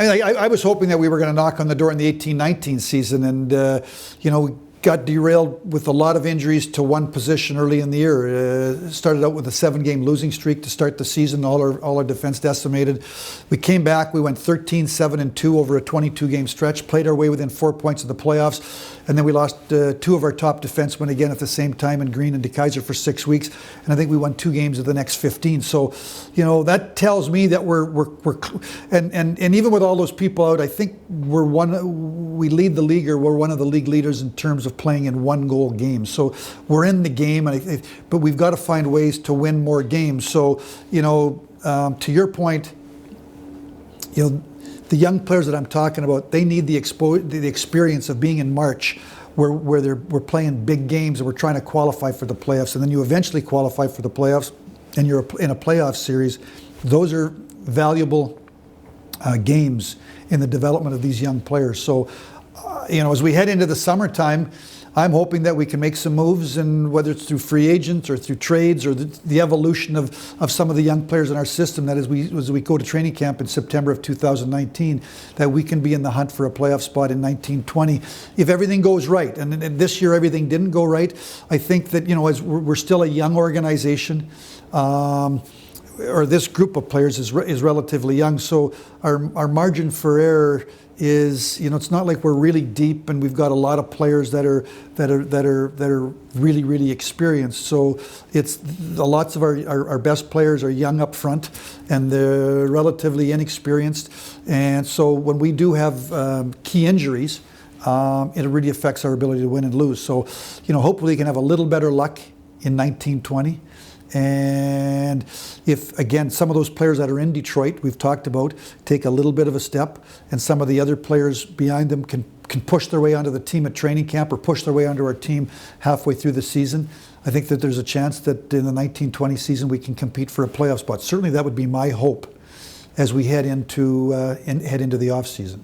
I was hoping that we were going to knock on the door in the 18-19 season, and we got derailed with a lot of injuries to one position early in the year. Started out with a 7-game losing streak to start the season. All our defense decimated. We came back. We went 13-7-2 over a 22-game stretch. Played our way within 4 points of the playoffs, and then we lost 2 of our top defensemen again at the same time in Green and DeKaiser for 6 weeks. And I think we won 2 games of the next 15. So, that tells me that we're and even with all those people out, I think we lead the league, or we're one of the league leaders in terms of playing in 1-goal games. So we're in the game, but we've got to find ways to win more games. So, to your point, the young players that I'm talking about, they need the experience of being in March, where we're playing big games and we're trying to qualify for the playoffs, and then you eventually qualify for the playoffs, and you're in a playoff series. Those are valuable games in the development of these young players. So, as we head into the summertime, I'm hoping that we can make some moves, and whether it's through free agents or through trades or the evolution of some of the young players in our system, that as we go to training camp in September of 2019, that we can be in the hunt for a playoff spot in 1920 if everything goes right. And this year everything didn't go right. I think that as we're still a young organization, or this group of players is relatively young, so our margin for error is, it's not like we're really deep and we've got a lot of players that are really, really experienced. So it's lots of our best players are young up front, and they're relatively inexperienced. And so when we do have key injuries, it really affects our ability to win and lose. So, hopefully we can have a little better luck in 1920. And if, again, some of those players that are in Detroit, we've talked about, take a little bit of a step, and some of the other players behind them can push their way onto the team at training camp or push their way onto our team halfway through the season, I think that there's a chance that in the 1920 season we can compete for a playoff spot. Certainly that would be my hope as we head into the off season.